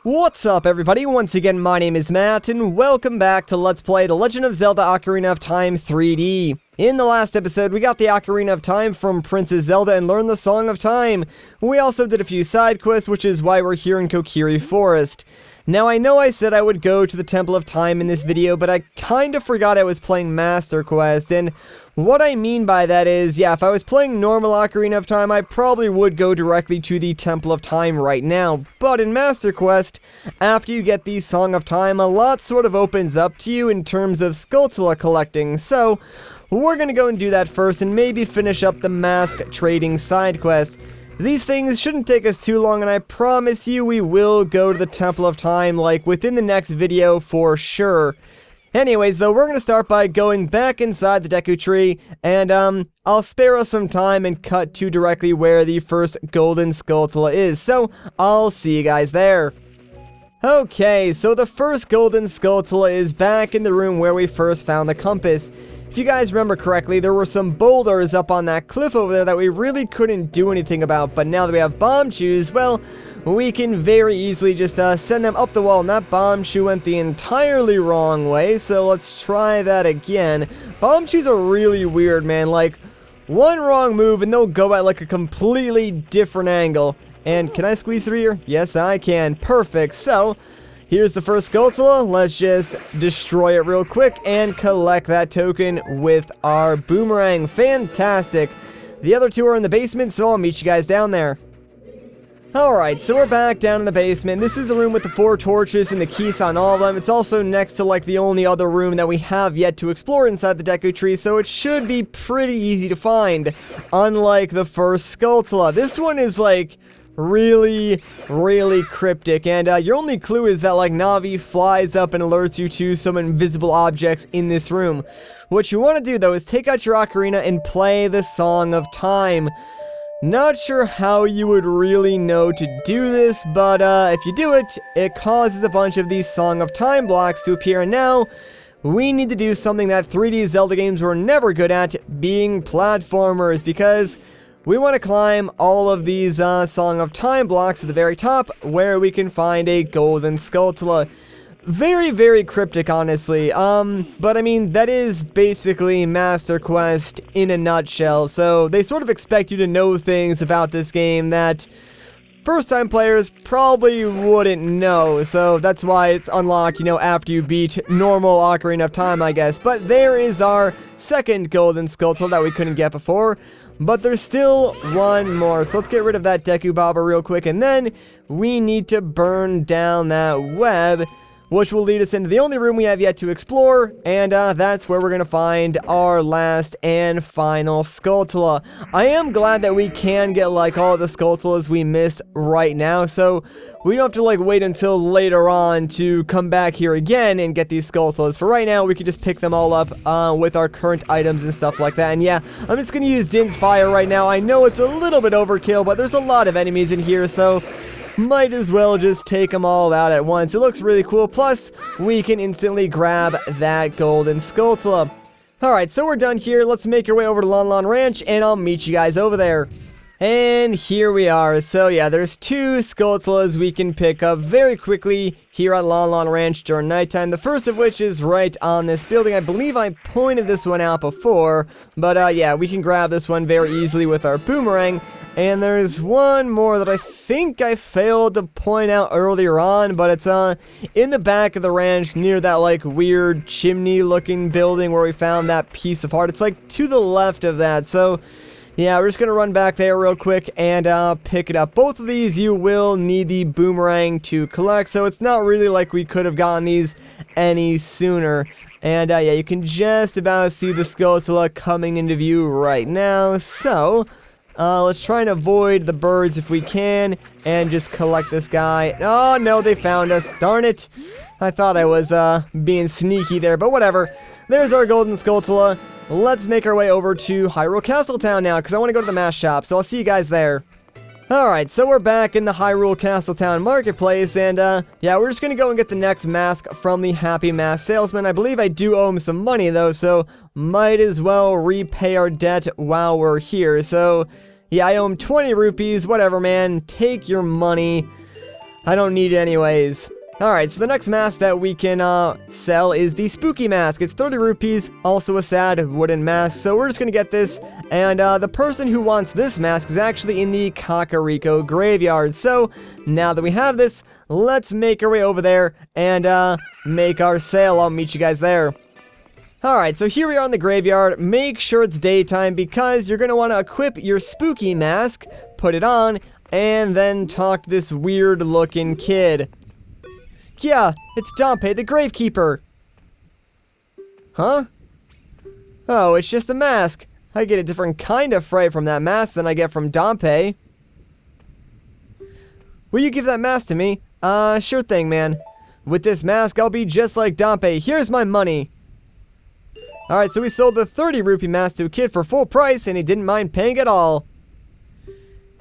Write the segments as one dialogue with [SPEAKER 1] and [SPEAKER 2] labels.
[SPEAKER 1] What's up, everybody? Once again, my name is Matt, and welcome back to Let's Play The Legend of Zelda Ocarina of Time 3D. In the last episode, we got the Ocarina of Time from Princess Zelda and learned the Song of Time. We also did a few side quests, which is why we're here in Kokiri Forest. Now, I know I said I would go to the Temple of Time in this video, but I kind of forgot I was playing Master Quest, and what I mean by that is, yeah, if I was playing normal Ocarina of Time, I probably would go directly to the Temple of Time right now. But in Master Quest, after you get the Song of Time, a lot sort of opens up to you in terms of Skulltula collecting. So, we're gonna go and do that first and maybe finish up the mask trading side quest. These things shouldn't take us too long, and I promise you we will go to the Temple of Time, like, within the next video for sure. Anyways, though, we're going to start by going back inside the Deku Tree, and, I'll spare us some time and cut to directly where the first Golden Skulltula is, so I'll see you guys there. Okay, so the first Golden Skulltula is back in the room where we first found the compass. If you guys remember correctly, there were some boulders up on that cliff over there that we really couldn't do anything about, but now that we have bomb shoes, well, we can very easily just send them up the wall, and that bomb shoe went the entirely wrong way, so let's try that again. Bomb shoes are really weird, man. Like, one wrong move and they'll go at like a completely different angle. And can I squeeze through here? Yes, I can. Perfect. So, here's the first Skulltula. Let's just destroy it real quick and collect that token with our Boomerang. Fantastic. The other two are in the basement, so I'll meet you guys down there. Alright, so we're back down in the basement. This is the room with the 4 torches and the keys on all of them. It's also next to, like, the only other room that we have yet to explore inside the Deku Tree, so it should be pretty easy to find, unlike the first Skulltula. This one is, like, really cryptic, and your only clue is that, like, Navi flies up and alerts you to some invisible objects in this room. What you want to do, though, is take out your ocarina and play the Song of Time. Not sure how you would really know to do this, but if you do it, it causes a bunch of these Song of Time blocks to appear, and now we need to do something that 3D Zelda games were never good at, being platformers, because we want to climb all of these Song of Time blocks at the very top, where we can find a Golden Skulltula. Very cryptic, honestly, but I mean, that is basically Master Quest in a nutshell, so they sort of expect you to know things about this game that first-time players probably wouldn't know, so that's why it's unlocked, you know, after you beat normal Ocarina of Time, I guess. But there is our second Golden Skulltula that we couldn't get before, but there's still one more, so let's get rid of that Deku Baba real quick, and then we need to burn down that web, which will lead us into the only room we have yet to explore, and that's where we're going to find our last and final Skulltula. I am glad that we can get, like, all the Skulltulas we missed right now, so we don't have to, like, wait until later on to come back here again and get these Skulltulas. For right now, we can just pick them all up with our current items and stuff like that, and yeah, I'm just going to use Din's Fire right now. I know it's a little bit overkill, but there's a lot of enemies in here, so might as well just take them all out at once. It looks really cool, plus we can instantly grab that Golden Skulltula. Alright, so we're done here. Let's make our way over to Lon Lon Ranch, and I'll meet you guys over there. And here we are. So yeah, there's 2 Skulltulas we can pick up very quickly here at Lon Lon Ranch during nighttime. The first of which is right on this building. I believe I pointed this one out before, but yeah, we can grab this one very easily with our Boomerang. And there's one more that I think I failed to point out earlier on, but it's in the back of the ranch near that, like, weird chimney looking building where we found that piece of heart. It's like to the left of that, so yeah, we're just gonna run back there real quick and pick it up. Both of these you will need the Boomerang to collect, so it's not really like we could have gotten these any sooner. And yeah, you can just about see the Skulltula coming into view right now, so let's try and avoid the birds if we can, and just collect this guy. Oh, no, they found us. Darn it. I thought I was, being sneaky there, but whatever. There's our Golden Skulltula. Let's make our way over to Hyrule Castletown now, because I want to go to the mask shop, so I'll see you guys there. Alright, so we're back in the Hyrule Castletown Marketplace, and, yeah, we're just gonna go and get the next mask from the Happy Mask Salesman. I believe I do owe him some money, though, so might as well repay our debt while we're here. So, yeah, I owe him 20 rupees, whatever, man. Take your money. I don't need it anyways. Alright, so the next mask that we can sell is the spooky mask. It's 30 rupees, also a sad wooden mask, so we're just gonna get this. And the person who wants this mask is actually in the Kakariko graveyard. So now that we have this, let's make our way over there and make our sale. I'll meet you guys there. Alright, so here we are in the graveyard. Make sure it's daytime because you're gonna want to equip your spooky mask, put it on, and then talk to this weird looking kid. Yeah, it's Dompe, the Gravekeeper. Huh? Oh, it's just a mask. I get a different kind of fright from that mask than I get from Dompe. Will you give that mask to me? Sure thing, man. With this mask, I'll be just like Dompe. Here's my money. Alright, so we sold the 30 rupee mask to a kid for full price, and he didn't mind paying at all.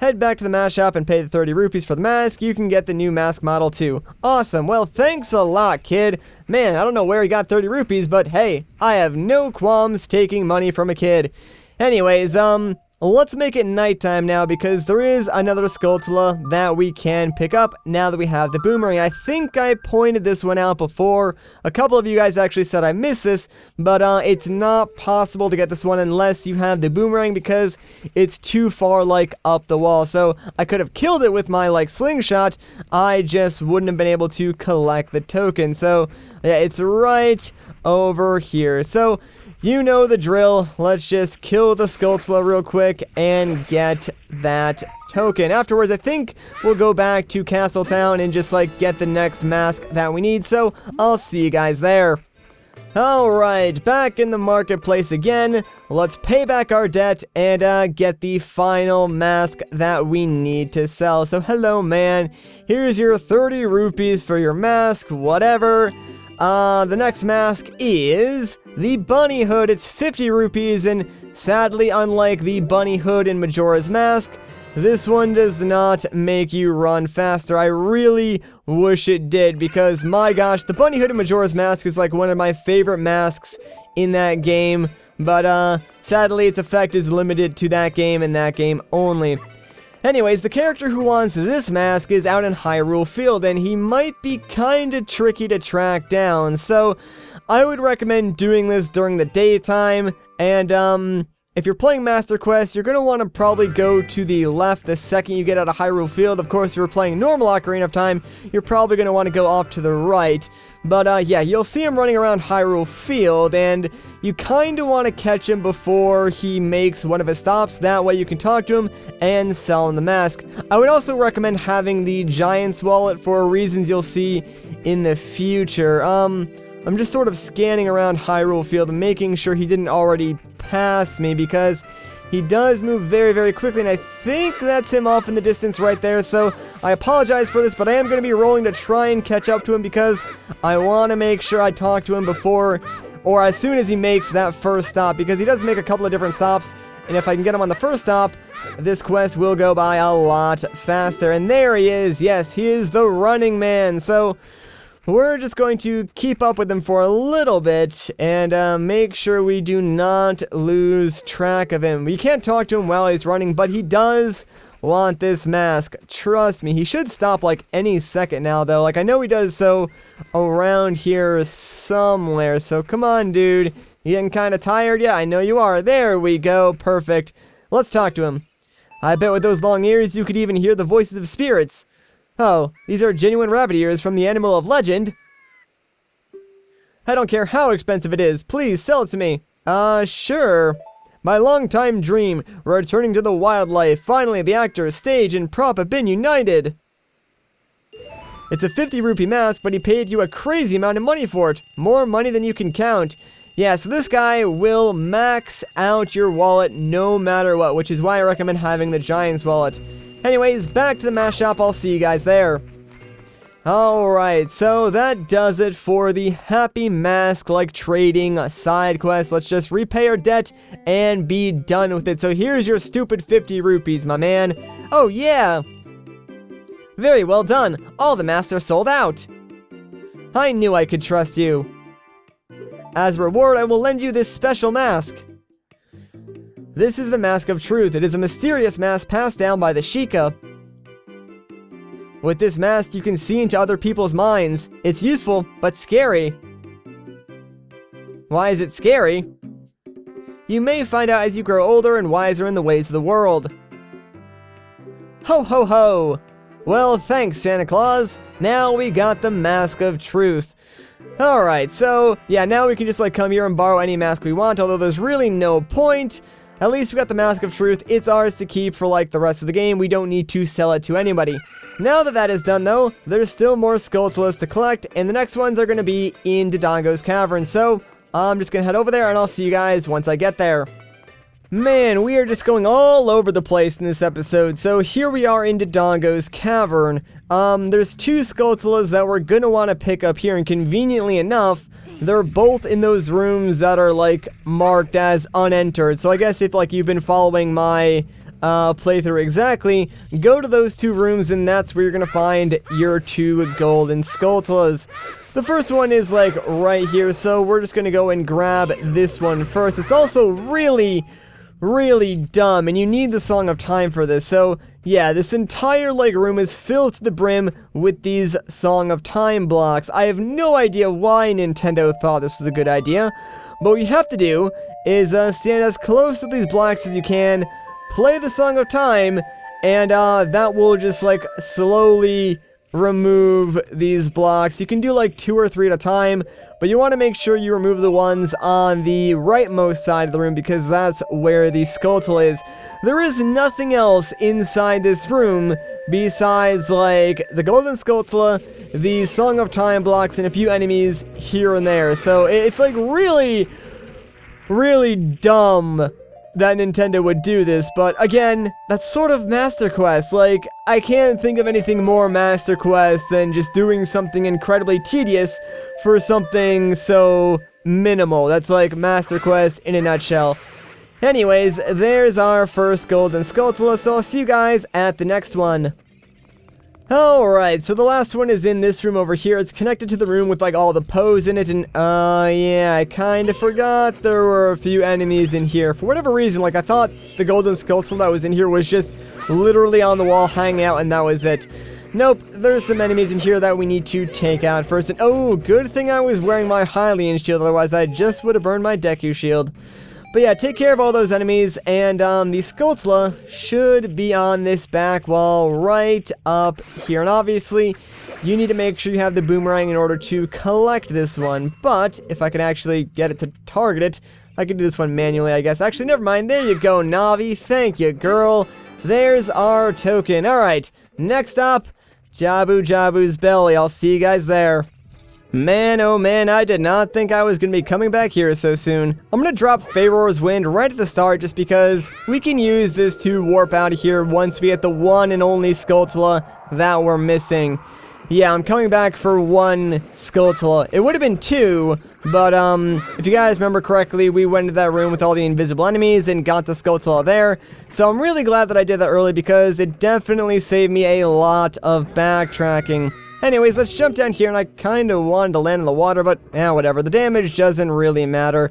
[SPEAKER 1] Head back to the mask shop and pay the 30 rupees for the mask. You can get the new mask model too. Awesome. Well, thanks a lot, kid. Man, I don't know where he got 30 rupees, but hey, I have no qualms taking money from a kid. Anyways, let's make it nighttime now because there is another Skulltula that we can pick up now that we have the Boomerang. I think I pointed this one out before. A couple of you guys actually said I missed this, but it's not possible to get this one unless you have the Boomerang because it's too far, like, up the wall. So I could have killed it with my, like, slingshot. I just wouldn't have been able to collect the token. So, yeah, it's right over here. So you know the drill. Let's just kill the Skulltula real quick and get that token. Afterwards, I think we'll go back to Castletown and just, like, get the next mask that we need. So I'll see you guys there. Alright, back in the marketplace again. Let's pay back our debt and get the final mask that we need to sell. So hello, man. Here's your 30 rupees for your mask, whatever. The next mask is the bunny hood. It's 50 rupees, and sadly, unlike the bunny hood in Majora's Mask, this one does not make you run faster. I really wish it did, because my gosh, the bunny hood in Majora's Mask is like one of my favorite masks in that game, but sadly, its effect is limited to that game and that game only. Anyways, the character who wants this mask is out in Hyrule Field, and he might be kinda tricky to track down, so I would recommend doing this during the daytime, and if you're playing Master Quest, you're gonna want to probably go to the left the second you get out of Hyrule Field. Of course, if you're playing normal Ocarina of Time, you're probably gonna want to go off to the right. But yeah, you'll see him running around Hyrule Field, and you kinda want to catch him before he makes one of his stops. That way you can talk to him and sell him the mask. I would also recommend having the Giant's Wallet for reasons you'll see in the future. I'm just sort of scanning around Hyrule Field and making sure he didn't already pass me, because he does move very, very quickly, and I think that's him off in the distance right there. So I apologize for this, but I am going to be rolling to try and catch up to him because I want to make sure I talk to him before or as soon as he makes that first stop, because he does make a couple of different stops, and if I can get him on the first stop, this quest will go by a lot faster. And there he is. Yes, he is the Running Man. So we're just going to keep up with him for a little bit and make sure we do not lose track of him. We can't talk to him while he's running, but he does want this mask. Trust me, he should stop like any second now, though. Like, I know he does so around here somewhere. So come on, dude. You getting kind of tired? Yeah, I know you are. There we go. Perfect. Let's talk to him. I bet with those long ears, you could even hear the voices of spirits. Oh, these are genuine rabbit ears from the animal of legend. I don't care how expensive it is. Please sell it to me. Sure. My long-time dream, returning to the wildlife. Finally, the actor, stage, and prop have been united. It's a 50 rupee mask, but he paid you a crazy amount of money for it. More money than you can count. Yeah, so this guy will max out your wallet no matter what, which is why I recommend having the Giant's Wallet. Anyways, back to the mask shop. I'll see you guys there. Alright, so that does it for the Happy Mask, like, trading side quest. Let's just repay our debt and be done with it. So here's your stupid 50 rupees, my man. Oh, yeah! Very well done. All the masks are sold out. I knew I could trust you. As a reward, I will lend you this special mask. This is the Mask of Truth. It is a mysterious mask passed down by the Sheikah. With this mask, you can see into other people's minds. It's useful, but scary. Why is it scary? You may find out as you grow older and wiser in the ways of the world. Ho ho ho! Well, thanks, Santa Claus. Now we got the Mask of Truth. Alright, so, yeah, now we can just, like, come here and borrow any mask we want, although there's really no point. At least we got the Mask of Truth. It's ours to keep for, like, the rest of the game. We don't need to sell it to anybody. Now that that is done, though, there's still more Skulltulas to collect, and the next ones are going to be in Dodongo's Cavern. So, I'm just going to head over there, and I'll see you guys once I get there. Man, we are just going all over the place in this episode. So here we are in Dodongo's Cavern. There's two Skulltulas that we're gonna want to pick up here, and conveniently enough, they're both in those rooms that are, like, marked as unentered. So I guess if, like, you've been following my playthrough exactly, go to those two rooms, and that's where you're gonna find your two golden Skulltulas. The first one is, like, right here, so we're just gonna go and grab this one first. It's also really dumb, and you need the Song of Time for this. So yeah, this entire, like, room is filled to the brim with these Song of Time blocks. I have no idea why Nintendo thought this was a good idea, but what you have to do is stand as close to these blocks as you can, play the Song of Time, and that will just, like, slowly remove these blocks. You can do, like, 2 or 3 at a time, but you want to make sure you remove the ones on the rightmost side of the room, because that's where the Skulltula is. There is nothing else inside this room besides, like, the golden Skulltula, the Song of Time blocks, and a few enemies here and there. So it's, like, really dumb that Nintendo would do this, but again, that's sort of Master Quest. Like, I can't think of anything more Master Quest than just doing something incredibly tedious for something so minimal. That's like Master Quest in a nutshell. Anyways, there's our first golden Skulltula, so I'll see you guys at the next one. Alright, so the last one is in this room over here. It's connected to the room with, like, all the Poes in it, and, yeah, I kinda forgot there were a few enemies in here. For whatever reason, like, I thought the golden Skulltula that was in here was just literally on the wall hanging out, and that was it. Nope, there's some enemies in here that we need to take out first, and oh, good thing I was wearing my Hylian shield, otherwise I just would have burned my Deku shield. But yeah, take care of all those enemies, and the Skulltula should be on this back wall right up here. And obviously, you need to make sure you have the Boomerang in order to collect this one. But if I can actually get it to target it, I can do this one manually, I guess. Actually, never mind. There you go, Navi. Thank you, girl. There's our token. Alright, next up, Jabu Jabu's belly. I'll see you guys there. Man, oh man, I did not think I was going to be coming back here so soon. I'm going to drop Favor's Wind right at the start just because we can use this to warp out of here once we get the one and only Skulltula that we're missing. Yeah, I'm coming back for one Skulltula. It would have been 2, but if you guys remember correctly, we went into that room with all the invisible enemies and got the Skulltula there. So I'm really glad that I did that early because it definitely saved me a lot of backtracking. Anyways, let's jump down here, and I kind of wanted to land in the water, but whatever. The damage doesn't really matter.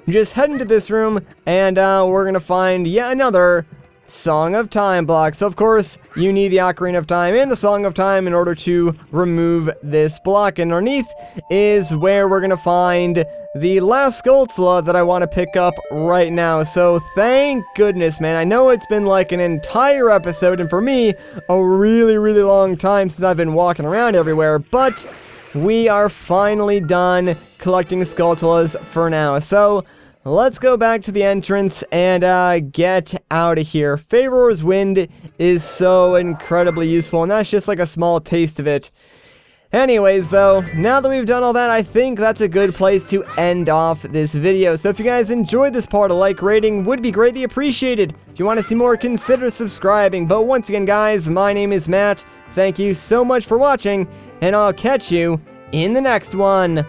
[SPEAKER 1] Just head into this room, and we're going to find yet another Song of Time block. So, of course, you need the Ocarina of Time and the Song of Time in order to remove this block. And underneath is where we're going to find the last Skulltula that I want to pick up right now. So, thank goodness, man. I know it's been like an entire episode, and for me, a really long time since I've been walking around everywhere, but we are finally done collecting Skulltulas for now. So, let's go back to the entrance and get out of here. Favor's Wind is so incredibly useful, and that's just like a small taste of it. Anyways, though, now that we've done all that, I think that's a good place to end off this video. So if you guys enjoyed this part, a like rating would be greatly appreciated. If you want to see more, consider subscribing. But once again, guys, my name is Matt. Thank you so much for watching, and I'll catch you in the next one.